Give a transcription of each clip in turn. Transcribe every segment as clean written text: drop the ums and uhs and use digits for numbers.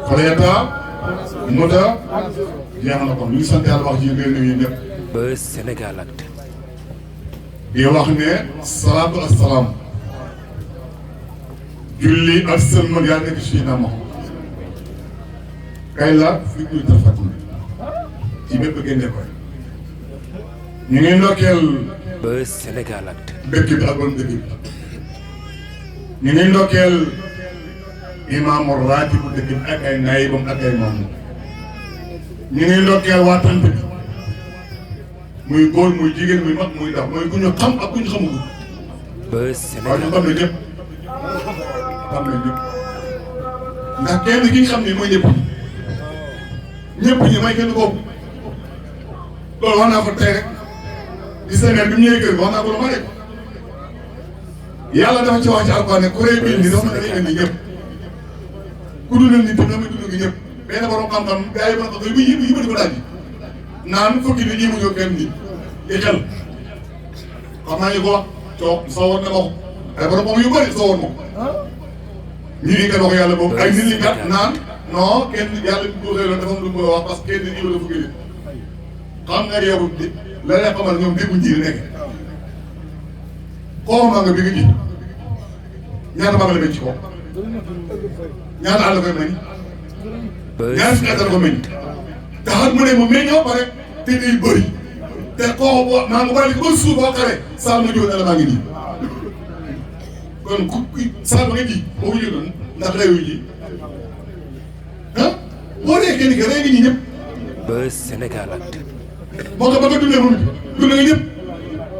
Falayata Moda jeex na kon ñu ngi sant yàlla wax ji ngeen nuyu ñëpp. Buzz Sénégalactu. di wax ne salaatu assalaam julli ak sëlmal yaa nekk ci na ma kay la fi ñu tafat ci bépp génne koy ñu ngi ndokkeel Buzz Sénégalactu. dëkk bi ak borom dëkk bi ñu ngi ndokkeel imaamu raatibu dëkk bi ak ay naayibam ak ay maam ñu ngi ndokkeel waa tant bi muy góor muy jigéen muy mag muy ndaw mooy ku ñu xam ak ku ñu xamul. Buzz waaw ñu Sénégalactu. xam ne ñëpp xam ne ñëpp ndax kenn ki nga xam ne mooy ñëpp ñi may kenn kooku loolu wax naa ko tey rek di semaine bi mu ñëwee kër wax naa ko lu ma rek yàlla dafa ci wax ci alquran ne kuréel bii nii dafa mën a indi ñëpp ku dundal nit ñi damay dund gi ñëpp benn borom xam-xam gars yi mën ko koy bu yëbati ko daaj naan fukki nit ñi mu ñëw kenn nit di xel xam naa ñu ko wax toog soo woon na ma ko ay borom moom yu bëri soo woon ma ko ñu ngi ko wax yàlla boobu ay nit ñi kat naan non kenn yàlla bu ko xëy dafa am lu mu wax parce que kenn nit ñi la fukki nit xam nga yow la lay xamal ñoom dégguñ ji nekk koo maa nga bi nga ji ñaata maa nga la bañ ci kaw ñaata àll koy meññ Buzz ñaata fi àttal ko meññ te xam mu ne mu meññoo pare te day bëri te koo boo maa ngi bàyyi ko ba suuf boo xaree saa ma jóg ne la maa ngi nii kon ku saa ba nga ji boo ko jëloon ndax réew yi ah boo dee kenn ki réew yi ñi ñëpp Buzz Sénégalactu. moo tax ba nga dundee moom dund nga ñëpp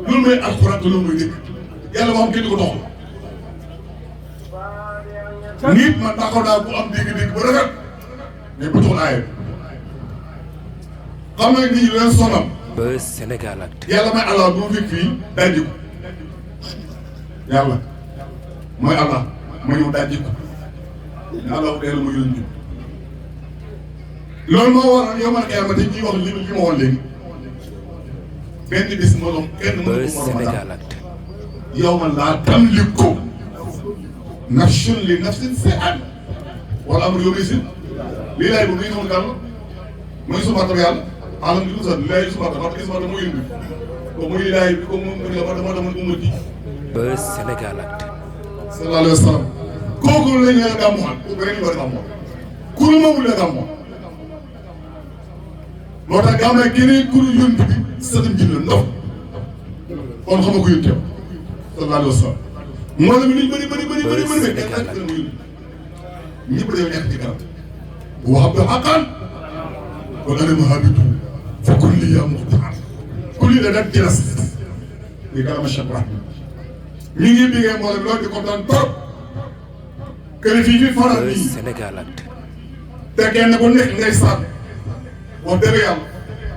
loolu mooy alxuraan te loolu mooy dëkk yàlla moo xam kenn du ko doxal nit man taxaw naa bu am dégg-dégg bu rafet mais bu doxal aaya xam nga nit ñi leen sonal Buzz Sénégalactu. yàlla may allah bu ma fekk fii dajji ko yàlla mooy allah ma ñëw dajji ko allah bu dee la ma yónni loolu moo waral yow man xiyaamati ñuy wax li ma woon léegi benn bis moo doon kenn mënu Buzz ko moroom daal Sénégalactu. yow man laa tamliku nafsun li nafsin shay'an wala amru yow si lii laay bu muy xamul kan la mooy subaata yàlla alam di ko sax lii laay subaata parce que subaata moo yëngu ko muy laay bi ko moom la moo demoon ummati Buzz Sénégalactu. sallallahu alayhi wa sallam kooku la ñu la gàmmuwaat kooku rek ñu war a gàmmuwaat ku lu ma wul la gàmmuwaat moo tax gàmm nag keneen ku ñu yónni bi sëtam ji la ndox kon xam nga ko yónni sallallahu alayhi wa sallam moo la mi liñ bëri ñëpp dañoo nekk ci kanam wax bi xaqaan kon ana mahabitu fa kulli ya muxtaar kulli la dak jiras di garama chabra ñu ngi bigee mboolem loolu di kontaan trop kër fii fi faral Buzz nii Sénégalactu. te kenn ku nekk ngay sàmm wax dëgg yàlla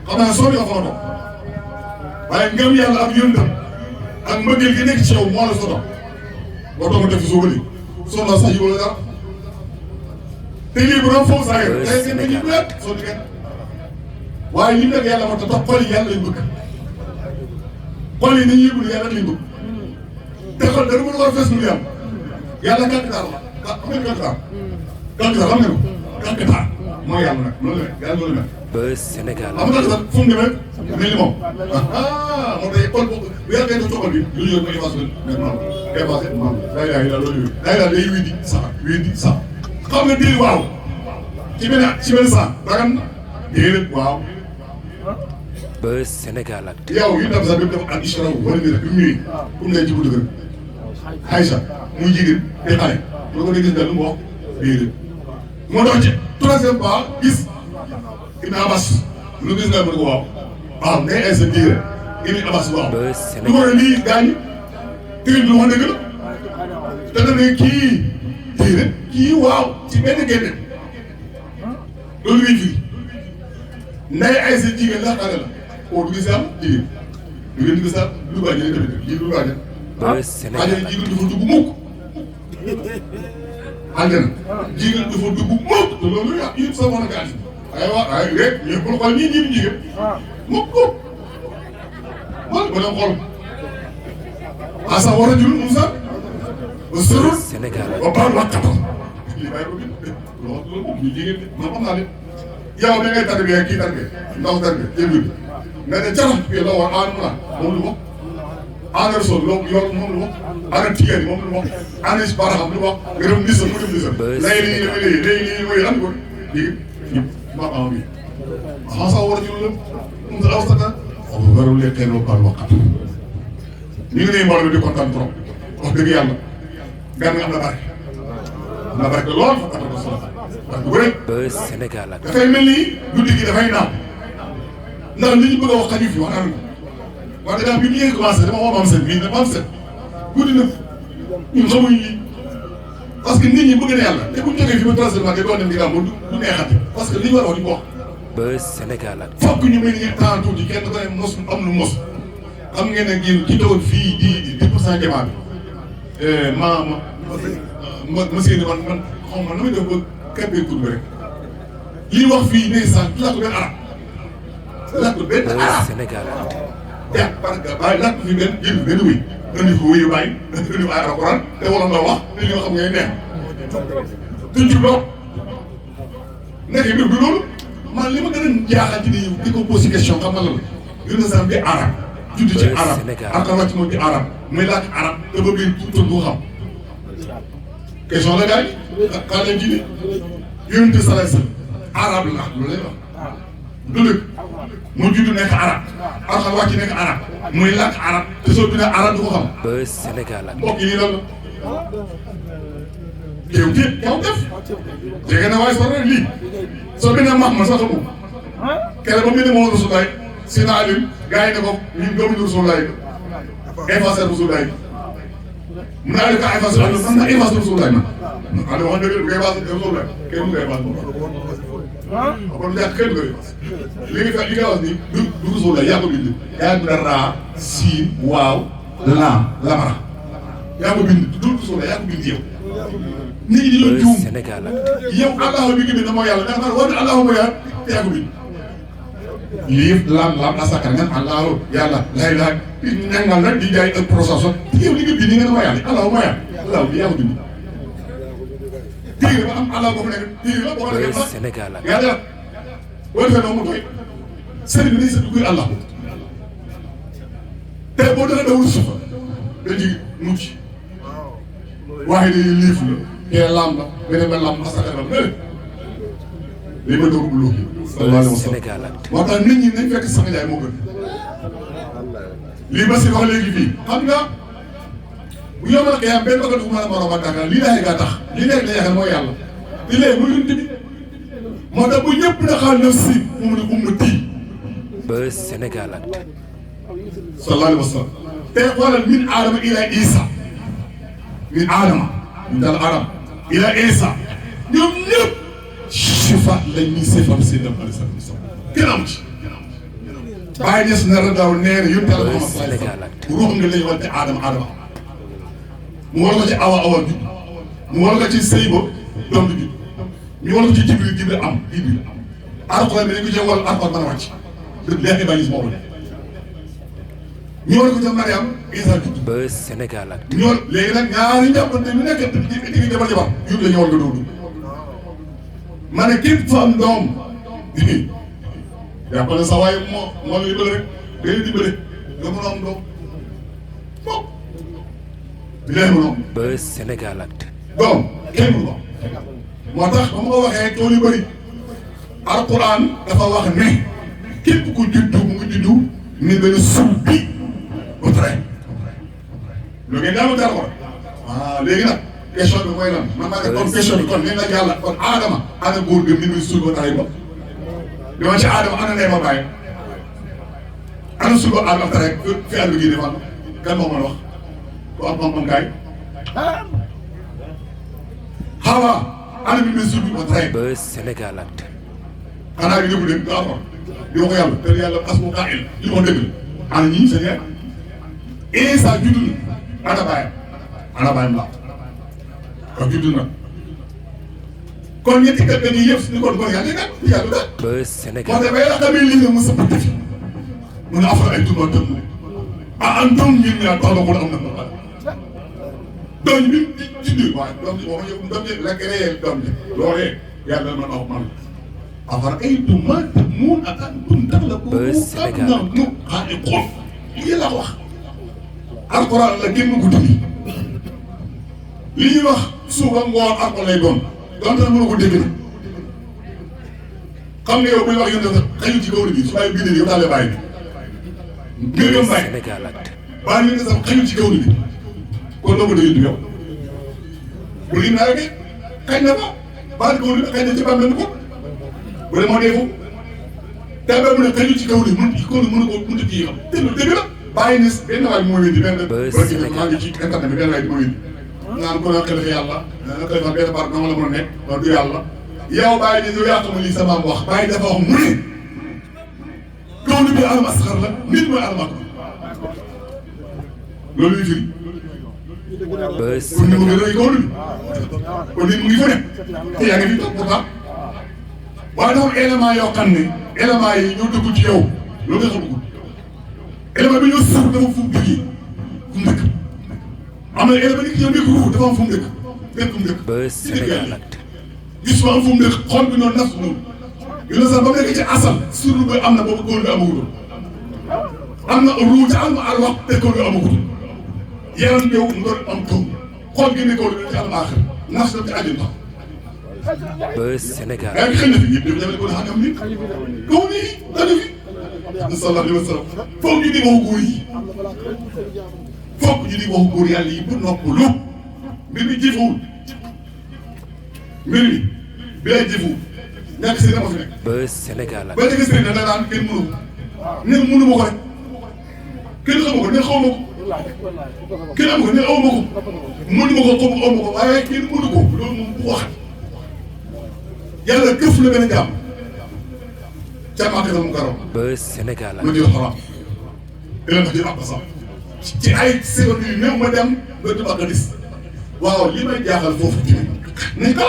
xam naa soo ko foto waaye ngëm yàlla ak yëndam ak mbëggeel gi nekk ci yow moo la soto boo toog def soo bëri soo la sax yi wala dara te lii bu doon foofu saa yëg day gën dañuy wéet soo di kenn waaye li mu nekk yàlla moo tax xol yi yàlla lañ bëgg xol yi nañuy yëgul yàlla lañ bëgg te xol dara mën war a fees mu yàlla yàlla kàkkatar la xam ngeen kàkkatar kàkkatar xam ngeen ko kàkkatar mooy yàlla nag loolu la yàlla loolu la Buzz xam Sénégalactu. nga sax fu mu demee mel ni moom moo tax xol boobu bu yàggee def toxal bi lu ñu yor mooy effacé maam day yaay la loolu yooyu day daal day wédi sax xam nga déedéet waaw ci benn saa dagan na déedéet waaw Buzz Sénégalactu. yow yu dem sax bi mu def ak isra wala mi rek bi mu ñëwee comme day ci bu dëgër Aïcha muy jigéen di xale lu ko dee gis daal lu mu wax déedéet moo tax ci troisième pas gis Ibn Abbas lu gis nga mën ko waaw ngay ay sa diire Ibn Abbas waaw Buzz lu ko ne lii gaañu tëgg lu wax dëgg la te da ne kii diire kii waaw ci benn génne loolu ngay fii nday ay sa jigéen la xale la koo du gis yàlla jigéen du ngeen gis yàlla lu baax ñu tamit jigéen lu baax Buzz xale Sénégalactu. jigéen dafa dugg mukk àndina jigéen dafa dugg mukk te loolu yëpp sa mën a gàtt waaye rek ñëpp lu xool ñii ñii jigéen mukk man ba dem xool asa war a jul Moussa ba sërul Sénégalactu. ba baal wàkkatal lii bàyyi ko bi loolu ñu jigéen ñi man xam naa ne yow da ngay tarbiyee kii tarbiyee ndaw tarbiyee jël nga ne jarax bi la war aanu la moom lu wax aana Rasul loolu yor moom lu wax aana Tijaan moom lu wax aana si baraxam lu wax nga dem nisam mu dem nisam léegi lii dafay léegi lii mooy lan ko léegi ñu ma am bi xansa war a jël lépp mu aw sata warul leen xëy na baal waxat ñu ngi nii mbooloo di kontaan trop wax dëgg yàlla gan nga am na barke am na barke lool fa tax ko solo parce que bu rek Buzz Sénégal ak dafay mel ni guddi gi dafay naaw ndax li ñu bëgg a wax xaju fi wax nañu ko wax dëgg bi ñu ngi commencé dama woo Mame Sène bii ne Mame Sène guddi na ñun xamuñ lii parce que nit ñi bëgg na yàlla te bu ñu jógee fi ba transformé te doo dem di gàmmu du neexati parce que li ñu war a wax di ko wax. Buzz Sénégal ak fokk ñu mel ni temps tuuti kenn ku ne mos am lu mos xam ngeen ne ngeen ki toog fii di 10% jamaa bi monsieur man xaw ma nu muy def ba kàppee tur bi rek li wax fii ne sax lakk benn arab lakk benn Buzz arab Sénégal ak ja parce que bàyyi lakk fi benn jël benn wéy indi ko wéyu bàyyi indi ko ay alxuraan te waroon na wax te li nga xam ngay neex duñ ci doog nekk mbir bi loolu man li ma gën a jaaxal ci nii di ko posé question xam nga lan la yéen a bi arab judd ci arab ak wàcc moom ci arab muy làkk arab te ba biir tuutal du xam question la gars yi xaa leen ci ni yonent bi sallallahu alayhi wasallam arab la lu lay wax du dëgg mu judd nekk arab ak wàcc nekk arab muy làkk arab te soo bindee arab du ko xam Buzz Sénégal ak mbokk yi nii lan la kéew képp kaw def jege na waaye soo lii soo bindee Mahmad sax xamu keroog ba mu ne moom Rasulaay si naa lim gars yi ne ko ñun gëmuñu Rasulaay effacé Rasulaay mu ne Aliou ka effacé man na effacé Rasulaay man Aliou wax dëgg bu koy effacé Rasulaay kenn mu koy effacé moom kon jàpp kenn koy effacé li nga wax ni du Rasulaay yaa ko bind yaa ngi bind raa siin waaw laam lamara yaa ko bind du Rasulaay yaa ko bind yow nit ñi dañoo Buzz juum Sénégal ak yow allahu bi nga bind mooy yàlla ndax man war na allahu mooy yàlla te yaa ko bind lii laam la sakkar nga allahu yàlla lay laaj ñangal nag di jaay ak procession yow li nga bind nga ne mooy yàlla allahu mooy yàlla allahu bi yaa ko bind téere ba am allahu boo fa nekk téere la boo ko defee Buzz Sénégal ak yàlla boo defee noonu mu doy sëriñ bi dañ sa dugg allahu te boo defee dawul sufa da jigi mucc waaye day liif la kee laam la beneen ba laam asaka la mel li ma doog lu sallallahu alayhi wa Buzz sallam Sénégal ak moo tax nit ñi nañ fekk sama jaay moo gën lii ba si wax léegi fii xam nga bu yomal ak yaa benn bagatu mën a moroom ak Dakar lii daay gaa tax lii nekk la yaakaar mooy yàlla te léegi muy yunti bi moo tax bu ñëpp na xaal naf si mu ne ummati Buzz Sénégal ak sallallahu alayhi wa sallam te xoolal min aadama ila isa min aadama ñu dal adam ila isa ñoom ñëpp sifaat lañ ñuy sifal si dem alei salatu wasalam kenn am ci bàyyi des na radaw nee na yónni yàlla Muhammad sallallahu alayhi wasallam ruux nga lay wante aadama mu war ko ci awa bi mu war ko ci sëy ba doom bi ñu war ko ci jibril am alxuraan bi dañ ko ci wal alxuraan mën a wàcc dëgg leer ibanis moo ko def ñu war ko ca Mariam Isa judd Buzz Sénégal ak ñoon léegi nag ñaari njàppante ñu nekk di jabar yu la ñëwal nga doodu ma ne képp fa am doom jàppale sa waaye moo la dimbale rek day dimbale nga mën a am doom fop di leen mën a am Buzz Sénégal ak doom kenn mënu ko moo tax ba ma ko waxee tool yu bëri alquran dafa wax ne képp ku juddu mu ngi juddu ni benn suuf bi ba tere lu ngeen daal dara ko léegi nag question bi mooy lan man maa ne kon question bi kon nee na yàlla kon aadama ana góor gëm ni muy suul ba tere ba dama ci aadama ana ndey ma bàyyi ana suul ba aadama tere fi àll bi gii defal kan moo mën a wax ku am xam-xam kaay xawa ana bi muy suul ba tere Buzz Sénégal ak xanaa bi déglu leen nga amoon di wax yàlla te yàlla as mu kaa il li ma dégg la ana ñii seen yaay Isa juddu na ana bàyyam la kon juddu na kon ñetti kër yi yëpp ni kon yàlla kat yàlla kat Buzz Sénégal moo tax ba yàlla xamee lii ne mu sëpp defi mu ne affaire ay tuuma tënk an doom ñun ñaar tax na ko am na ba pare doom bi ci biir waaye doom ji boo ma yëg doom ji la créé doom ji loolee yàlla man aw man afara'aytum maa tahmuun a antum taxlaquunahu am nahnu xaaliquun lii la wax alquran la génn ko dindi li ñuy wax suuba ngoon alquran lay doon donte mënu ko dégg na xam nga yow buy wax yéen a xëy ci kaw bi su bàyyi bii yow daal lay bàyyi bi nga gëm bàyyi bàyyi ñu ne sax xëy ci kaw bi kon doo ko dégg yow bu lim naa rek xëy na fa bàyyi kaw bi xëy na ci bàmmeel ko bu dee moo dee foofu te ba mu ne xëy ci kaw bi mënu ko mënu kii xam te lu dëgg la bàyyi ni benn waay bi moo wéddi benn maa ngi ci internet bi benn waay bi moo wéddi naan ko na xel yàlla na koy wax benn part dama la mën a nekk wax du yàlla yow bàyyi ne yow yaa xamul lii sa maam wax bàyyi dafa wax mu ne kaw bi alam asxar la nit mooy alam akbar loolu ñu firi kon ni mu ngi rëy kaw bi kon nit mu ngi fa ne te yaa ngi fi toog pourtant waaye dafa am élément yoo xam ne élément yi ñoo dugg ci yow loolu nga xamul élément bi ñoo suuf dafa fu mu jógee fu mu dëkk am na élément yi ñoo nekk ruuf dafa am fu mu dëkk dëkk fu mu dëkk ci dëkk yàlla gis ma am fu mu dëkk xol bi noonu naf noonu yu ne sax ba mu nekk ci asal surtout ba am na boobu góor bi amagutoon am na ruu ci alma al wax te góor bi amagutoon yaram ñëw nga am kaw xol gi nekkoon ci alma axir naf ci àjjana Sénégal yaa ngi xëy na fi ñëpp dafa ko xam ni kaw nii dana fi sallallahu alayhi wa sallam foog ñu di waxu góor yi foog ñu di waxu góor yàlla yi bu noppalu mbir mi jëfewul mbir mi bi lay jëfewul ñàkk si dama fi nekk. Sénégal ba léegi sëriñ da daan kenn mënu ko ne mënu ma ko rek kenn xamu ko ne xaw ma ko kenn amu ko ne aw ma ko mënu ma ko xaw ma aw ma ko waaye kenn mënu ko loolu moom bu wax yàlla këf la gën a jàmm ca Makkatal Mukarrama Sénégal ma jël xaram dina tax jël ab basam ci ay secondes yu néew ma dem ba du bàq gis waaw li may jaaxal foofu tamit nañ ko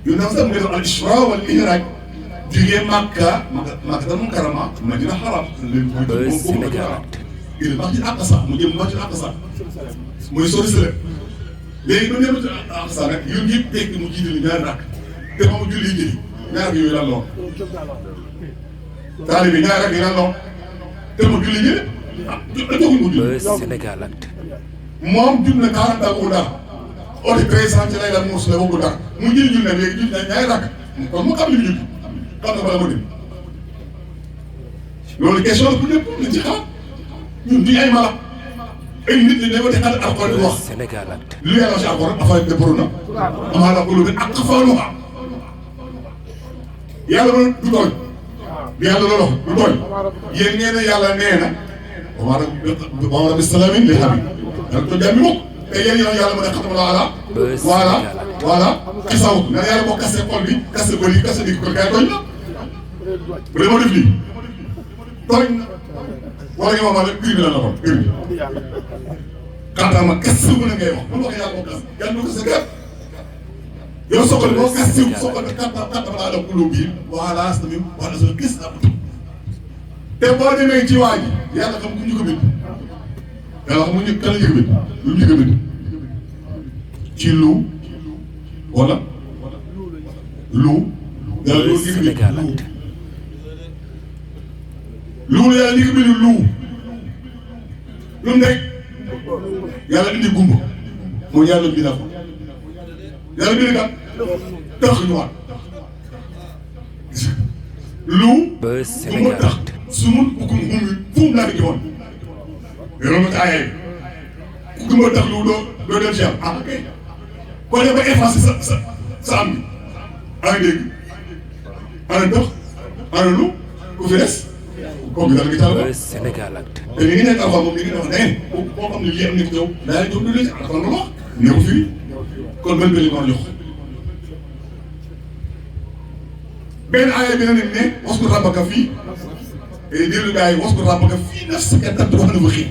yu naan sax mu ngi doon al isra wal mi'raj jugee Makkatal Mukarrama Madina xaram Sénégal il Masjid Aqsa mu jëm Masjid Aqsa muy sori si léegi ba dem ci Aqsa nag yu ngi tekki mu jiite ñaari rakk te moom julli yi jëli ñaar yooyu lan lool taalibe ñaar rakk yi lan lool te mu julli jëli ah joxuñ ko julli Sénégal moom jul na 40 ans dara oti président ci lay la muus la waxul dara mu jëli julli nag léegi julli na ñaari rakk kon mu xam li mu julli xam na bala mu dem loolu question la bu ñëpp nañ ci xalaat ñun duñ ay mala ay nit ñi dañoo def alxuraan di wax Sénégal lu yàlla wax ci alxuraan affaire de borom na amaa la ko lu ak xafaaluha yàlla loolu du tooñ yàlla loolu du tooñ yéen ngeen ne yàlla nee na wa rabbi salaamin li xam yàlla to jàmmi mukk te yéen yow yàlla mën a xatama la ala voilà xisawut na yàlla boo kase xol bi kase bëri kase digg ko kay tooñ na bu dee moo def lii tooñ na wala nga wax ma rek biir bi la la kon biir bi xanaa kese bu ne ngay wax bu wax yàlla boo kas yàlla ko sa kër yow soxal boo kas siw soxal kàttan laa la kulóo bii voilà tamit wax na soo gis am te boo demee ci waa ji yàlla xam ku ñu ko bind yàlla xam ñu kan la ñu ko bind lu ñu ko bind ci lu wala lu yàlla loolu ñu ko bind lu yàlla ñu ko bind lu mu nekk yàlla indi gumba mooy yàlla bi ko yàlla bi kat tax ñu waat lu gumba tax su mun gumba fu mu laa di joxoon yoroon na aayee ku gumba tax lu doo dem ci am ah ok koo dem ba effacé sa am bi ana dégg ana dox ana lu ku fi des kooku daal di taal Sénégal te li ngi nekk alxam moom li ngi def da ngeen koo xam ne lii am na ci yow daa jóg lu leen alxam lu wax ne ko fii kon benn benn mën jox benn aaya bi na ne wasku rabbaka fii diiru gars yi wasku rabbaka fii nafsika tatawwal wa xiif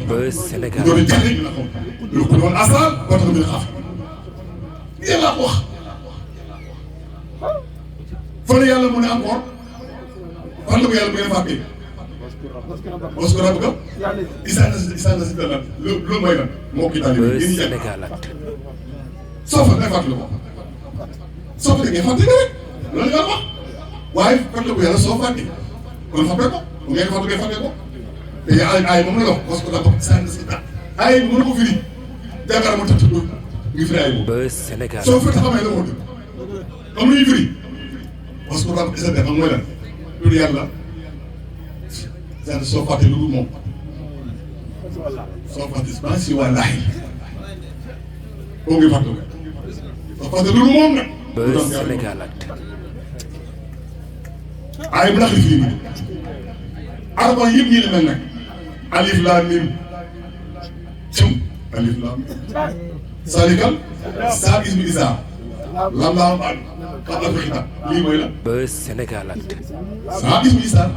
Sénégal doon jaxle ñu la xam lu ko doon asal wata bi xaaf yàlla wax fa la yàlla mu ne encore fan la ko yàlla bu ngeen fàttee parce que rab ga isaan na si dana loolu mooy lan moo kii daal Buzz yéen Sénégal Actu. soo fa ngay fàttali ko soo fa ngay fàttali rek loolu nga wax waaye fàttali ko yàlla soo fàttali kon fàttali ko bu ngeen fàttali ko te ay moom la wax parce que dafa isaan na si dana ay mën na ko firi jàngaar ma tëdd ngi firi ay boobu Buzz Sénégal soo fa xamee la woon xam lu ñuy firi parce que rab isaan xam mooy lan loolu yàlla soo fàttali lu dul moom soo fàttali ba si wàllaahi boo ngi fàttali soo fàttali lu dul moom nag. Buzz Sénégal Actu. ay bu ndax li fii nii arba yëpp ñii la mel nag alif laam miim alif laam salikal saa ismi isaa lam laam baat xam la fi xitaab lii mooy la Buzz Sénégal Actu. saa ismi isaa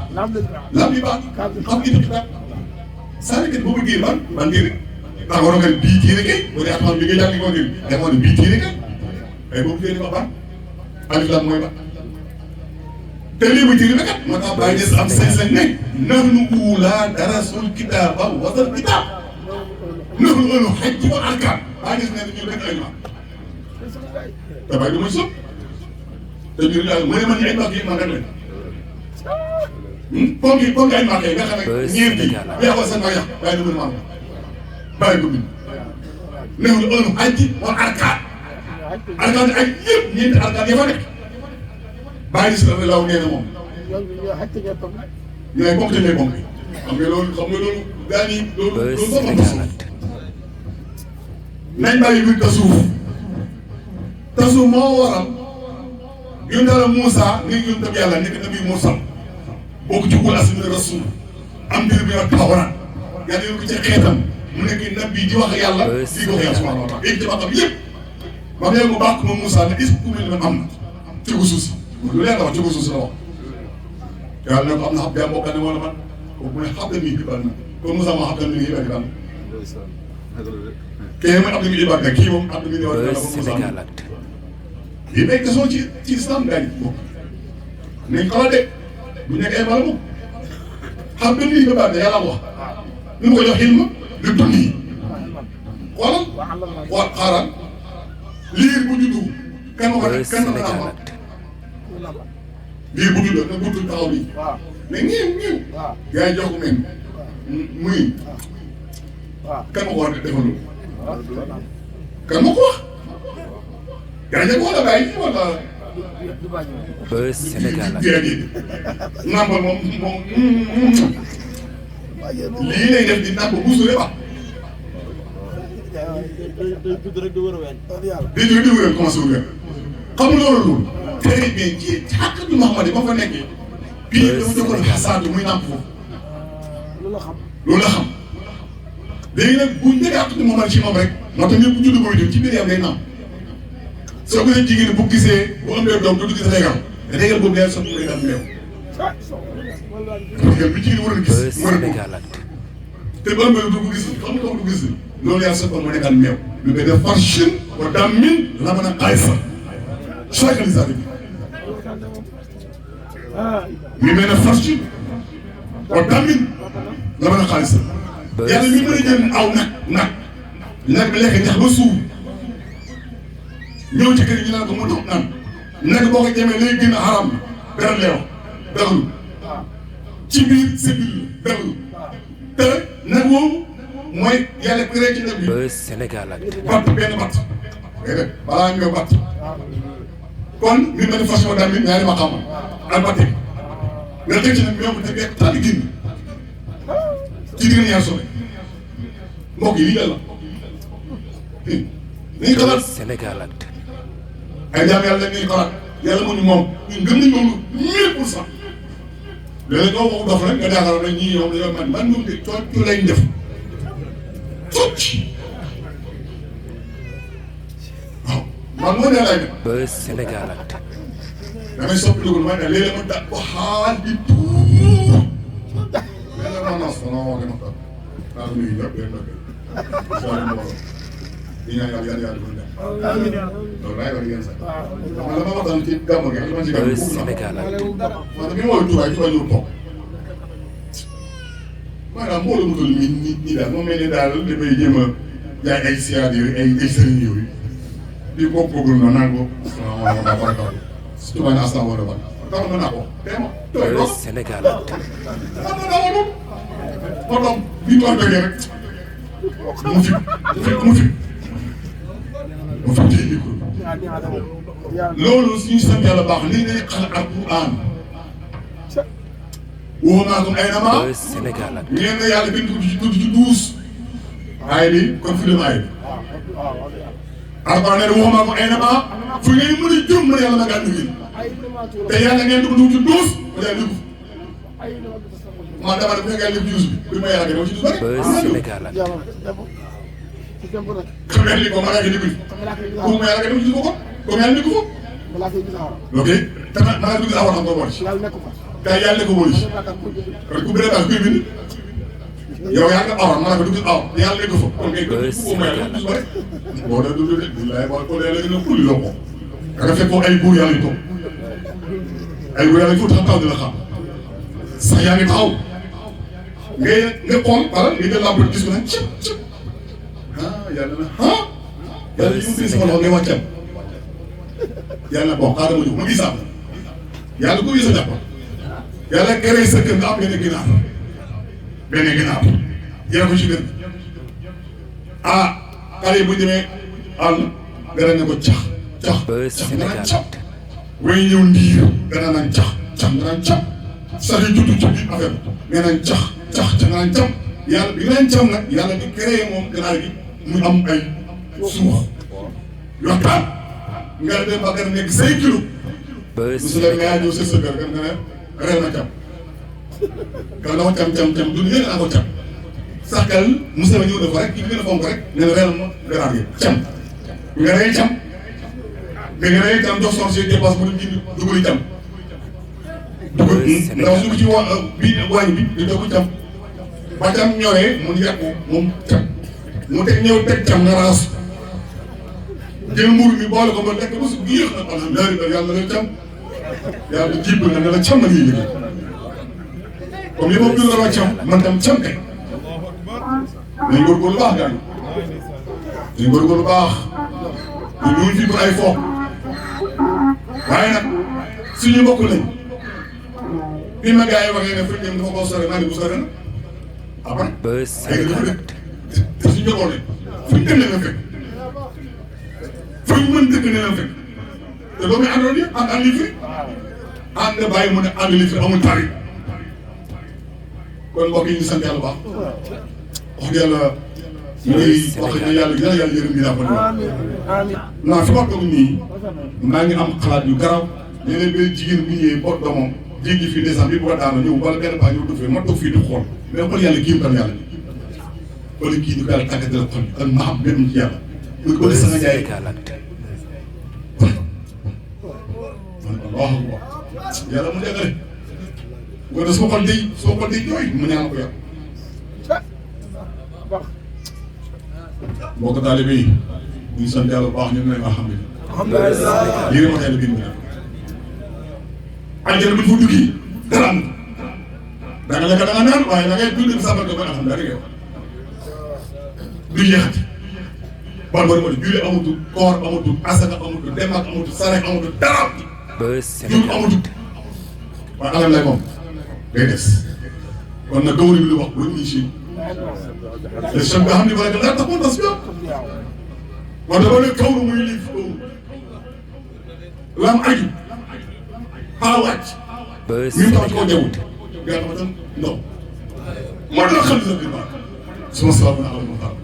lam bi baat xam itam xitaab salikal boo bëggee man ngir ndax waroon nga bii tiire kay boo dee atman bi nga jàng ko ngir da moo ne bii tiire kay mais boobu téere ba baat alif laam mooy baat te lii muy tiire kat moo tax bàyyi des am sañ-sañ ne nahnu uulaa darasul kitaaba wasal kitaab nahnu ëllu xaj wal arkaan bàyyi des ne ñu dëkk ay ma te bàyyi du muy sëb te ñu mu ne man ñu ay mag yi man rek lañ ponk ay mag yi nga xam ne ñeent yi yeexoo seen mag yàq bàyyi du mën maam bàyyi ko bind nahnu ëllu xaj wal arkaan arkaan ay yëpp ñeenti arkaan ya fa nekk bàyyi si la law nee na moom ñooy bokk te ñooy bokk xam nga loolu gaa ñi loolu Buzz sax Sénégal Actu. nañ bàyyi biir tasuuf moo waral yónni Moussa ni yónni tam yàlla nekk nabi Moussa bokk ci wul asmi rasul am mbir bi wax Tawraat yàlla yónni ko ci xeetam mu nekk nabi di wax yàlla di wax yàlla subhanahu wa taala ci waxam yëpp ba mu mu bàkk ma Moussa ne est-ce que man am na ci ko suuf si lu leer la wax ci ko suuf si la wax yàlla ne ko am na xam yaa mbokk ne wala man kooku mu ne xam na nii xibaar na kon Moussa moo xam ne nii xibaar na kii mooy am na muy xibaar nag kii moom am na muy ñëwaat yàlla Buzz ko Moussa Sénégal Actu. yi nekk question ci islam gaañ bokk nañ ko la de bu nekk ay mala moom xam nga nii xibaar ne yàlla wax ni mu ko jox xilma lu dund yi xoolal xaaral liir bu juddu kan ma ko Buzz kan ma ko Sénégal am Actu. lii bu juddoo nag buntu taxaw nii mais ñëw yaa ngi jox ko mel muy kan ma ko war a defal loolu kan ma ko wax yaa ngi ko wala bàyyi wala Buzz Sénégal Actu. déedéet nàmpal moom lii lay def di nàmp bu suuree ba di wér commencé wu wér xam nga loolu très bien ci xàq bi Mouhamad ba fa nekkee bii dama jokkoon xasaatu muy nàmp foofu loolu la xam léegi nag bu njëkk àq bi Mouhamad ci moom rek moo tax ñëpp bu judd booy dem ci biir yam day nàmp soo ko gisee jigéen bu gisee bu ëmbee doom du gis régal régal boobu day sotti day am meew régal bi jigéen waroon gis Buzz Sénégal Actu. te bu ëmbee du ko gis xam nga du ko gis loolu yaa soppoon mu nekkal meew lu koy def farchin wa dammin la mën a xaysa chakalisati bi mi mel ne farchin wa dammin la mën a xaysa yàlla mi mën a jël aw nag bi lekk ñax ba suuf ñëw ci kër gi ñu naan ko mu dox naan nag boo ko jëmee lay gën a xaram dara leew dagalu ci biir cellule dagalu te nag woowu mooy yàlla créé ci nag bi Buzz Sénégal Actu. batt benn batt dégg balaa ñëw batt kon mi mel ne façon daal mi ñaari ma xam ak batt bi nga teg ci nag ñoom te fekk tànn génn ci diggante ñaar sobe mbokk yi lii dal la dañuy xalaat Buzz Sénégal Actu. ay jaam yàlla dañuy xalaat yàlla moo ñu moom ñun gëm nañ moom 1000%. léeg-léeg doo ko dox rek nga yaakaar ne ñii ñoom dañoo man moom de coono lay def cocc waaw man moo ne lay def. Buzz Sénégal Actu. damay soppi dugub may ne léeg-léeg ma da ko xaal di tuur léeg-léeg ma nas non non dama tax naa nuyu ñëpp yéen nag di ñaan yàlla yàlla bu ñu def loolu laay wax ngeen sax xam nga la ma waxtaan ci gàmmu gi ak li ma ci gàmmu Buzz buur na Sénégal Actu. man mi mooy tubaay tubaay ñu toog maanaam mbooloo mu toll nii nit ñi daal moom mel ni daal dafay jéem a jaay ay siyaat yooyu ay sëriñ yooyu di bokk boogul na naan ko salaamaaleykum wa rahmatulah surtout maa ngi asalaamaaleykum wa rahmatulah taxaw naa ko tey ma tooy doon Sénégalactu moo tax bii toog jógee rek mu fi téye micro loolu suñu sant yàlla baax lii dañuy xale alquran waxumaakum ay nama Sénégalactu ngeen ne yàlla bind tudd ci douze aay bi kon fi dem aay bi alquran nee na waxumaakum ay nama fu ngeen mën a jëm na yàlla ma gàddu ngeen te yàlla ngeen dugg ci douze ba jaay dugg man dama ne bu fekkee lépp douze bi ma yàlla gën ci douze ba Sénégalactu xam ngeen ni ko ma yàlla gën ko ma yàlla gën ci douze ko comme yàlla nekk ko ok te ma dugg awa xam ko boole kay yàlla nekk ko boole kon ku bëre daal kuy bind yow yaa ngi awa ma ko dugg awa yàlla nekk fa kon kay ko ma yàlla douze ba rek boo dee dund de billaay boo ko yàlla gën a kulli loo ko da nga fekk ay buur yàlla yu toog ay buur yàlla yu tuuti taxaw dina xam sax yaa ngi taxaw nga xool wala nga jël lampe gis ko nag cëp cëp yàlla na yàlla ñu ngi sama loxo ngay wàccam yàlla bon xaaral ma jóg ma gisaat yàlla ku gis a jàpp yàlla gëree sa kër nga am benn ginaar jëlee ko ci kër xale yi bu ñu demee àll gën a ne ko cax nga naan cax way ñëw ndiir gën a naan cax nga naan cax sax yi judd ci biir affaire nga naan cax nga naan cam yàlla bi nga naan cam nag yàlla di créé moom ginaar gi mu am ay suux yokkaan nga dem ba gën a nekk 5 kilos. su la nga ñëw sa kër nga ne réew na cam. nga ne ko cam du ñu yëngu ko cam. saxal Moussa ñëw na fa rek ki gën a fonk rek ne la réew ma ganaar gi cam. nga rey cam. nga rey cam jox soxna si dépense bu ñu jënd dugali cam. ndaw su ko ci wàññi bi di doog cam. ba cam ñoree mu yàq moom cam. mu teg ñëw teg cam nga raas. jël mburu mi boole ko ba lekk ba su yéex na alhamdulilah yàlla na cam yàlla jiib na ne la cam na ñuy liggéey comme li ma gën a la cam man tam cam kay nañ góorgóorlu baax gars yi nañ góorgóorlu baax ñu ñuul fii pour ay fo waaye nag suñu mbokk lañ bi ma gars yi waxee ne fekk dafa ko sore naa ne bu sore na après ay nga dafa dëkk te suñu njaboot lañ fuñ dem ne nga fekk fooy mën dëkk ne leen fekk te doo muy àndoon yëpp ànd li fi ànd bàyyi mu ne ànd li fi amul tari kon mbokk yi ñu sant yàlla baax wax dëgg yàlla ñu ngi wax ne yàlla yërëm bi daa ko naa fi ma toog nii maa ngi am xalaat yu garaw léeg-léeg benn jigéen bu ñëwee boot doomam jéggi fii décembre bi bu ko daana ñëw wala benn paa ñëw dugg fii ma toog fii di xool mais xool yàlla kii kan yàlla wala kii ni ko yàlla tàggatee la xol ak ma xam benn ci yàlla muy ko ne sama jaay waaw yàlla mu dégg rek wala soo ko day jooy mu ñaan ko yàlla mbokk taalibe yi ñu sant yàlla bu baax ñu ne alhamdulilah lii ma xel biir mi àjjana bu ñu fa duggi dara am da nga lekk da nga naan waaye da ngay dund sabal nga koy alhamdulilah du jeexati bon bon julli amatul koor amatul asaka amatul dem ak amatul sarek amatul dara jur amatul waaye alal lay moom day des kon nag gawri bi lu wax bu ñu si te chef nga xam ne wala daa tax montas bi wax dama ne kawru muy lii kawru lam aju xaa wàcc ñu tax koo jaww gaa dama tam non moo tax xam ne bi baax suma salaam na alal ma xaar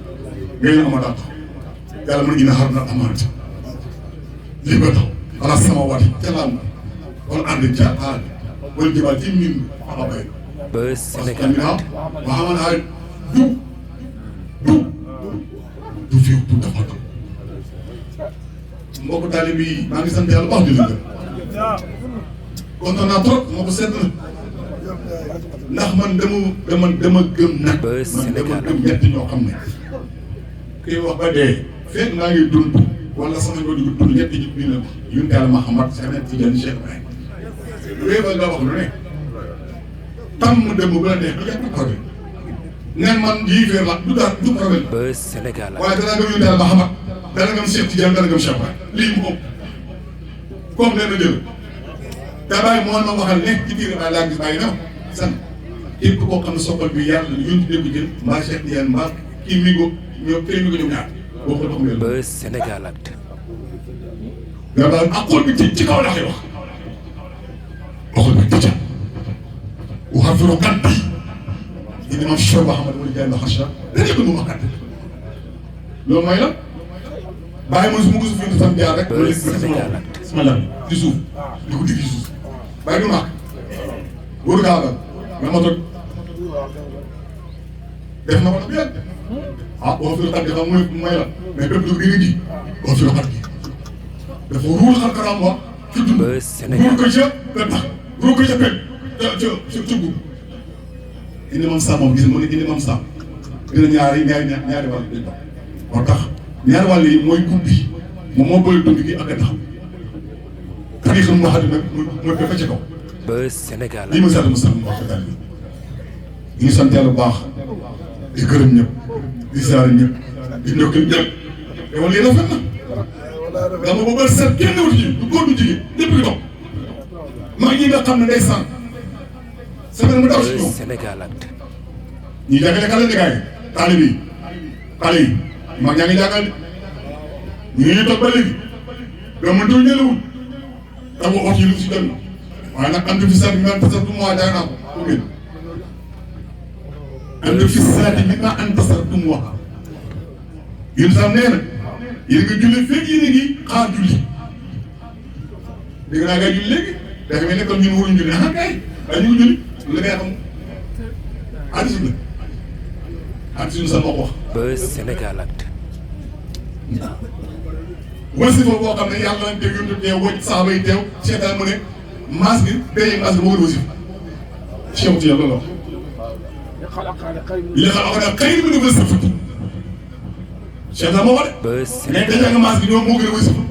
ngay na ama daa tax yàlla mën ina xar na amaat lii ba tax ala sama waat ca laam wala ànd ca aar wala jëbaat ci min a bay Sénégalactu ma xaman ay du fiw du dafa do mbokk taalibe bi maa ngi sant yàlla baax di leen kontaan naa trop moo ko seet na ndax man dama gëm nag man dama gëm ñett ñoo xam ne kii wax ba dee fekk maa ngi dund wala sama nga dugg dund ñetti ñi bii na yun yàlla Mahamad Seex Tijaan Cheikh Ibrahima wéy ba nga wax lu ne tàmm dem bu la neex du jàpp ko nen man yéeféer la du dara du problème. Buzz Sénégal waaye danaa gëm yónni Yàlla Muhammad dana gëm Cheikh Tidiane dana gëm Cheikh Baye lii moom comme nee na jël te Baye moo ma waxal ne ci biir laa gis Baye na san képp koo xam ne soppal bi yàlla yónni dégg jël mbaa Cheikh Tidiane mbaa kii migo ñoom këy migo ñoom ñaar boo ko doxam Buzz Sénégal Actu nga daal ak xol bi ci kaw la koy wax xol bi tëjal waxal fi rokan bi ini mam Cheikh Mouhamed wala Diagne xasha dañu ko mu makkat loolu mooy la bàyyi ma su ma ko su fi sam jaar rek loolu sama lan ci suuf di ko digg ci suuf bàyyi du màkk wóor gaa nga ma toj def na ko nag bien ah boo fi rokan bi xam mooy la mais bépp dugg di nga ji boo fi rokan bi dafa ruul xar kanam wax ci dund ruul ko ca te tax ruul ko ca peg ca gub indi mam sa moom gis mu ne indi mam sa dina ñaari wàll dañ dox moo tax ñaari wàll yi mooy gub bi moom moo bëri dund gi ak a taxam tari xam waxati nag mooy dafa ca kaw Buzz Sénégal lii ma sant mu sant mu wax daal bi ñu ngi sant yàlla bu baax di gërëm ñëpp di saare ñëpp di ndokkeel ñëpp te wala lii rafet na nga ma ba set kenn wut ji du góor du jigéen ñëpp ngi toog mag ñi nga xam ne day sant semaine mu daw si ñoom Sénégal Actu ñi jàngale ka leen di gaay taali bi xale yi mag ñaa ngi jàngal ñu ngi toog ba léegi doo mën tuuti ñëlewul taw ot yi lu si dem waaye nag am fi saati nga tasar du mois jàng naa ko pour ngeen am fi saati bi nga an tasar du mois yéen sax nee na yéen nga julli fekk yéen a ngi xaar julli dégg naa ngay julli léegi dafa mel ne comme ñun waruñu julli ah kay waaye ñu ngi julli lu la ngay xam hadiis la hadiis sa moo ko wax. Buzz Sénégal Actu wasifa boo xam ne yàlla nañ dégg ñu teew wëcc saaba yi teew seetaan mu ne maas gi béyee maas gi moo gën a wasifa Cheikh Tidiane loolu wax li xam ne xëy na mu ne wasifa seetaan moo wax de mais dañu nga maas gi ñoom moo gën a wasifa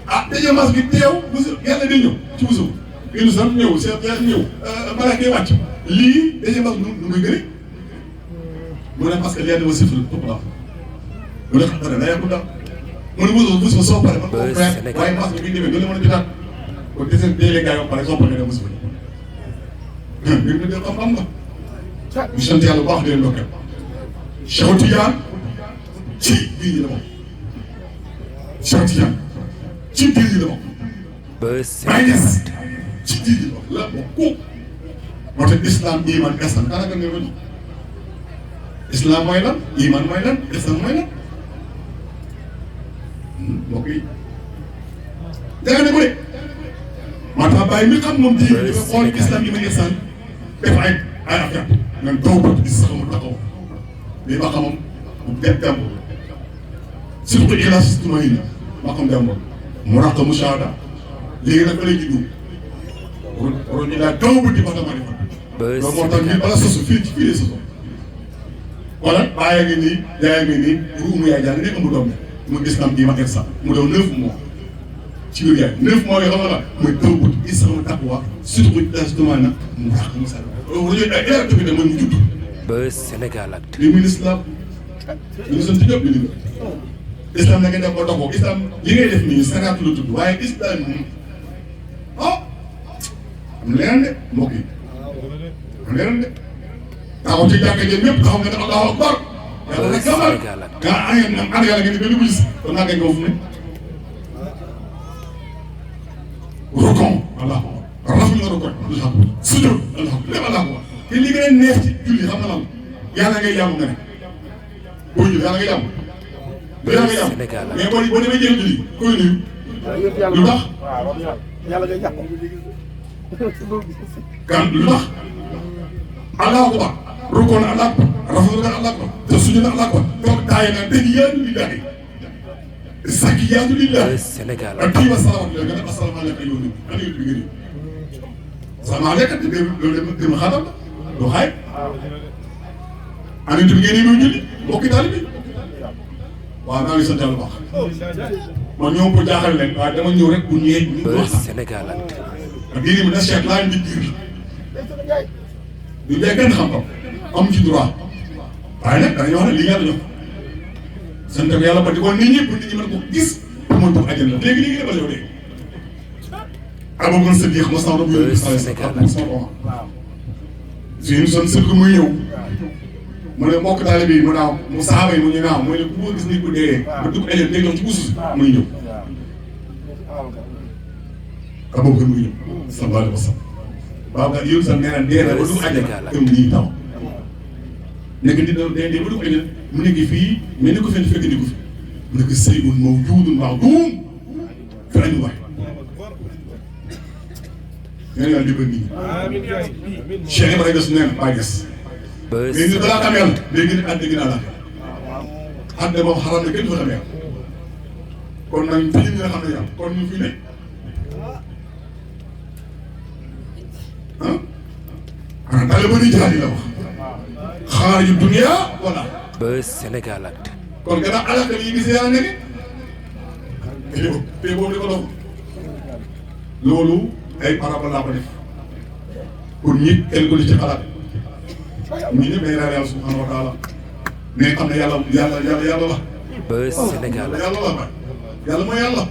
ah dañu maas gi teew yàlla day ñëw ci wasifa gënu sax ñëw seet yaa ñëw balaa ngay wàcc lii dañu maas nu muy gëri mu ne parce que lii wasifa la topp mu ne xam dara day yàqu daal mu ne wasifa soo paree man ko waaye maas gi bi demee loolu la mën a jotaat kon deseen déele gars yi pare soo paree dem wasifa mbir mi de xam-xam nga ñu sant yàlla bu baax di leen ndokkeel Cheikh Tidiane ci biir yi la moom Cheikh Tidiane ci biir yi la moom Buzz Sénégal Actu ci biir yi la moom kooku moo tax islam iman ihsan daanaka ne loolu islam mooy lan iman mooy lan ihsan mooy lan mbokk yi danga ne ko de moo tax bàyyi mi xam moom diine dafa xool islam iman ihsan def ay affaire nga taw ba gis sax mu taxaw mais ba xamam mu dem surtout ixlaas tumaay na ba xam dem mu raq mushahada léegi nag ba lay juddu waroon ñu laa taw ba di ba dama defal loolu moo tax ñu bala sosu fii de sosu wala bàyyi nga nii jaay nga nii ruumu yaay jàng ne ëmb doom mu islam iman ihsan mu daw 9 mois ci biir yaay 9 mois yoo xam nga mooy taw ba islam taqwa surtout ixlaas tumaay na mu raq mushahada loolu ay erreur bi de mooy mu judd. Buzz Sénégal Actu li muy islam ñu sant ñëpp li islam na nga def ko doxoo islam li ngay def nii sagaatu la tudd waaye islam moom am leneen de mbokk yi am leneen de taxaw ci jàkka jëm ñëpp taxaw nga ne Allahu akbar yàlla rek gamal nga an yàlla ngeen di benn bu gis kon naa koy nga fu ne rokon Allahu akbar rafet nga rokon Allahu sujud Allahu lépp Allahu akbar te li gën a neex ci julli xam nga lan yàlla ngay jàmm nga ne boo julli yàlla ngay jàmm yàlla ngay jàmm mais boo demee jël julli koy nuyu lu tax yàlla ngay jàpp kan lu tax Allahu akbar rukkoon Allahu akbar rafetlu Allahu akbar te sujud Allahu akbar toog taay na tahiyaatu lillahi zakiyaatu lillahi Sénégal ak kii wa salaamaaleykum nga ne asalaamaaleykum yow nit ana yow bi nga nii salaamaaleykum te loolu dem xaaral la doo xaay ana yow bi ngeen nii julli mbokki taal bi waaw naa ngi sant yàlla bu baax man ñëw pour jaaxal leen waaye dama ñëw rek bu ñëwee ñu wax Sénégal Actu ak diine bi na Cheikh laa indi diir bi du jaay kenn xam-xam am ci droit waaye nag danañu wax ne lii yàlla jox sant ko yàlla ba di ko nit ñi pour nit ñi mën ko gis pour mooy pour àjjana léegi la ba yow dee Abubakar Sadiq mos naa doon yónni suñu son sëkk muy ñëw mu ne mbokk taalibe bi mu naaw mu saaba yi mu ñu naaw mooy ne ku ko gis nit ku dee ba dugg àjjana day doon ci usus muy ñëw Abubakar muy ñëw sallallahu alayhi wa sallam waaw nga yónni sax nee na dee na ba dugg àjjana këm nii taw nekk nit dee ba dugg àjjana mu nekk fii mais ni ko fekk ni ko fi mu nekk sayyidun mawjuudun ma'duum fi lañu waay ñoo yàlla jubal nit ñi Cheikh Ibrahima Niass nee na Baye Niass mais nit balaa xam yàlla léegi nit ànd ginnaaw la ànd moom xaram na kenn du fa xam yàlla kon nag fi ñu nga xam ne yàlla kon ñu fi ne ah daal ba ni jaay la wax xaar yu dunya wala Buzz Sénégalactu kon gannaaw alaka yi gis yàlla ne te boobu di ko doon loolu ay parabole laa ko def pour ñi kenn ko li ci xalaat ñi ñëpp day raar yàlla subhanahu wa taala mais xam ne yàlla la Buzz Sénégalactu yàlla la ba yàlla mooy yàlla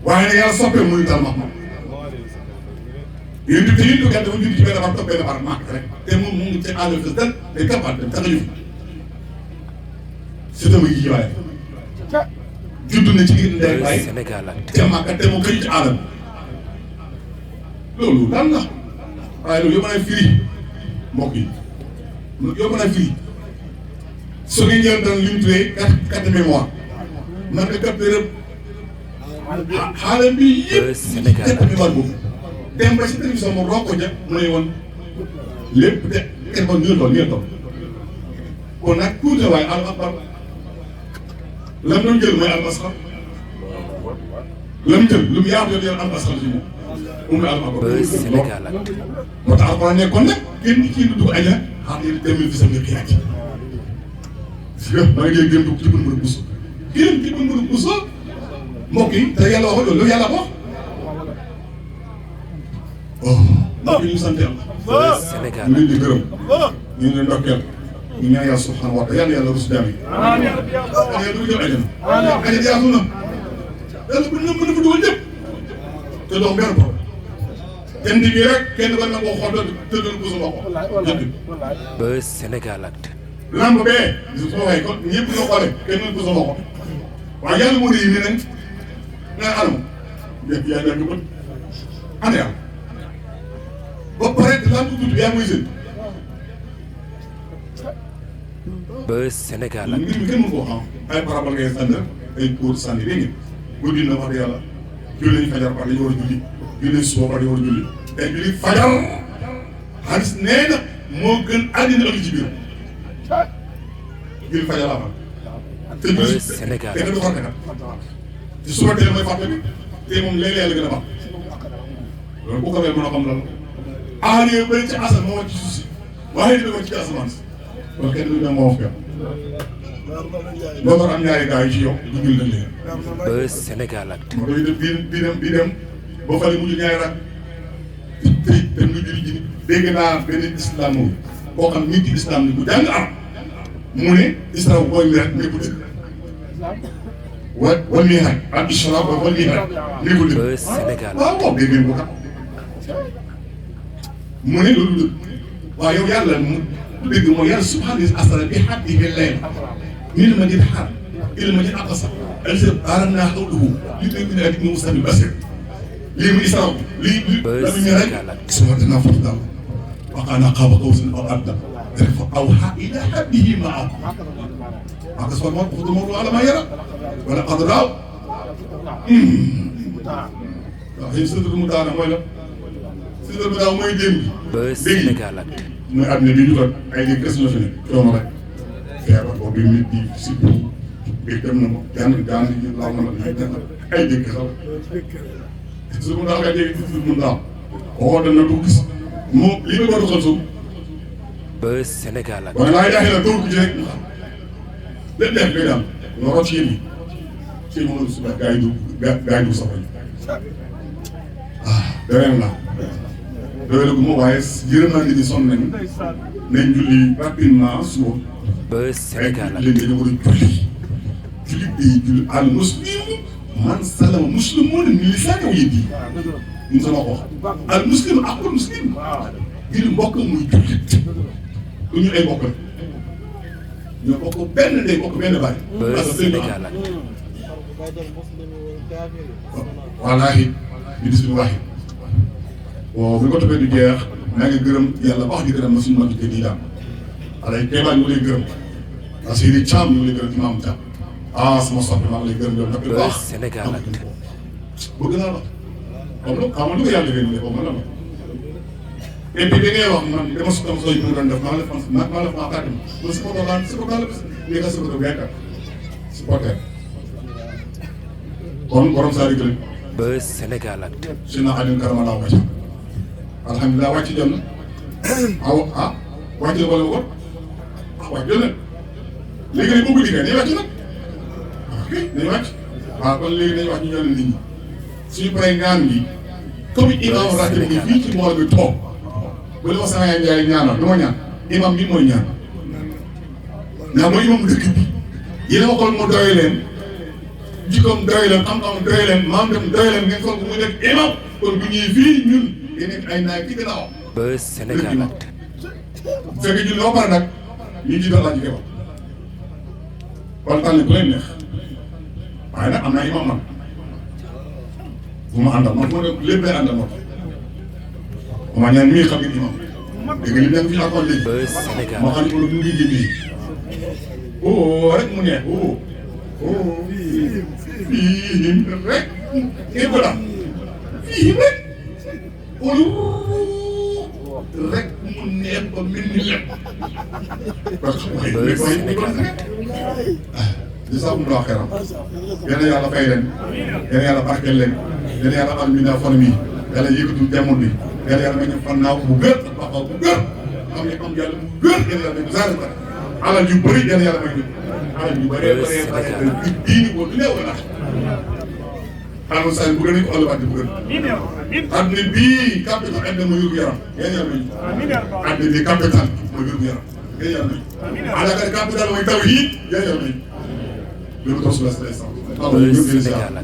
waaye nag yàlla soppee muy dal ma yéen te yéen du gàtt dafa judd ci benn bar topp benn bar màkk rek te moom mu ngi ci àll fës dal day capable dem taxaju fi c'est dama yi waaye judd na ci biir ndey bay te màkk te mu xëy ci àll loolu daan na waaye loolu yóbbu naa firi mbokk yi yóbbu naa firi su ngeen ñëw daan li mu tuddee carte mémoire man nga capté rek xaaral bi yëpp carte mémoire boobu dem ba si télévision moom roo ko ja mu ne woon lépp te kenn ko ñu toll kon nag tuuti waaye al akbar lam doon jël mooy al masxar lam jël lu mu yaatu yoon al masxar si moom la al akbar Buzz Sénégalactu moo tax alquran nekkoon nag kenn kii du dugg aja xam ne 2010 nga xiyaat si nga maa ngi dégg gën dugg ci bën mën a buus gën ci bën mën a buus mbokk yi te yàlla waxul loolu yàlla wax mbokk yi ñu sant yàlla Buzz ñu Sénégalactu leen di gërëm ñu leen ndokkeel ñu ñaan yàlla subhanahu wa taala yàlla yàlla rus jaam yi yàlla du jël ajana ajana yaatu na yàlla bu ñu mën a fa dugal ñëpp te dox benn problème jënd bi rek kenn war na koo xool tëddal ko sama ko jënd Buzz Sénégalactu lamb bee soo waxee kon ñëpp ñoo xoolee kenn mën ko sama ko waaye yàlla moo di yi ne nga anam ñëpp yaa ngi bët ana yàlla ba pare lamb tuuti yaa muy seen Buzz Sénégalactu mbir mi kenn mën koo xam ay parabole ngay sànni ay góor sànni dégg ngeen guddi na wax dëgg yàlla julli nañu fajar par dañu war a julli julli suba par dañu war a julli te julli fajar xaalis nee na moo gën àddina ak ci biir julli fajar laa fa te julli te nga du xorte kat te suba teel mooy fàtte bi te moom léeg-léeg la gën a baax loolu bu ko mën a xam lan aar yooyu bëri ci asan moo wàcc ci suuf si waaye dina ko ci asamaan si kon kenn du ne moo wax boo am ñaari gars yi ci yow du jul nañ leen Buzz Sénégalactu moo tax di dem boo xale mujj ñaari rak te mu julli ji dégg naa benn islam moom boo xam nit ki islam ni bu jàng am mu ne islam booy mi rek ne ko dëgg wal nii rek ak islam booy wal nii rek ne ko dëgg Buzz Sénégalactu waaw waaw dégg ngeen ko kat mu ne loolu dëgg waaw yow yàlla mu dëgg mooy yàlla subhanahu asra bi abdihi layl min al-masjid al-haram ila al-masjid al-aqsa allazii baaraknaa hawlahu linuriyahu min al-samii'il basiir lii mu isra lii la mu ñëw rek suma dinaa foto daal wa kaana qaaba qawsayni aw adnaa fa awhaa ilaa abdihi maa awhaa maa kasaba al-mar'u alaa maa yaraa wa laqad ra'ahu waaw xëy na mu daana mooy la sëñ bi daaw mooy démb Buzz Sénégalactu mooy àdduna bi ñu toog ay léegi kese la fi ne coono rek feebar boobu bi nit di si biir dem na ma jàng laal na ma ay dégg sax su mu daaw kay dégg si mu daaw waxoon dem na du gis moom li ma war a doxal suuf Buzz Sénégalactu waaye laa jaaxle la tóor ko ci rek lépp def day daal nga rot ci yéen yi ci moom su gaa yi du safar beneen la doyul gu ma waaye yërëm naa nit ñi sonn nañu nañ julli rapidement suba. Buzz Sénégal ay léegi dañoo war a julli day julli al muslimu man salama muslimun min lisaanihi wa yadihi ñun sama wax al muslim aqul muslim ngir mbokk muy jullit du ñu ay mbokk la ñoo bokk benn ndey bokk benn baay. Buzz Sénégal wallaahi bi dis bi waxi waaw bi ko toppee du jeex maa ngi gërëm yàlla baax di gërëm ma suñu mag di daam alay Kéba ñu ngi lay gërëm parce que Thiam ñu ngi lay gërëm Imam Thiam sama soppi maa ngi lay gërëm yow nag baax Sénégal bëgg naa la comme lu xam nga lu ko yàlla gën a ko ma la ma et puis da ngay wax man dama su dama sooy mu doon def maa la fan maa la fan xaatim ma si ko doon si ko daal lii nga si ko doon béykat supporter kon borom saa di gërëm Buzz Sénégal si na Aliou Karama laa wàcc alhamdulilah wàcc jot na wàcc la wala ko wàcc jot na léegi nag boobu liggéey nañu wàcc nag ok nañu wàcc kon léegi nañu wàcc ñu ñëw nit ñi suñu paree ñaan gi comme imam rajo bi fii ci mbooloo bi toog bu la ma sama yaay Ndiaye ñaanal du ma ñaan imam bi mooy ñaan ndax mooy imam dëkk bi yéen a waxoon mu doy leen jikkoom doy leen xam-xam doy leen maam dem doy leen ngeen foog muy nekk imam kon bu ñuy fii ñun yéen nekk ay naaj ci gannaaw. Buzz Sénégal bu fekkee julli ba pare nag ñu jiital laa jigéen wala tànn ku leen neex waaye nag am na imam man bu ma àndal man fu ma dem lépp day àndal moo tax bu ma ñaan mii xam nga imam dégg nga li nekk fii encore léegi Buzz Sénégal moo xam ne mu ngi liggéey rek mu neex fii rek képp la fii rek rek mu neex ba mel ni lépp parce que Buzz Sénégal di sax mu doon xeeram yal na yàlla fay leen yal na yàlla barkeel leen yal na yàlla am mi naa fan mi yàlla yëkkatu demoon bi yal na yàlla may ñu fan naaw bu gër ak baaxaw bu gër xam ne am yàlla bu gër yal na yàlla may ñu zaare ta alal yu bëri yal na yàlla may ñu alal yu bëree bëree diini ko du ne wala alal saa bu gën a ko ëllëgaat bu gën àdduna bii capital àdduna mooy yóbbu yaram yal na yàlla may ñu àdduna bii capital mooy yóbbu yaram yal na yàlla may ñu alal capital mooy taw yi yal na yàlla may ñu loolu tos la sa Buzz Sénégal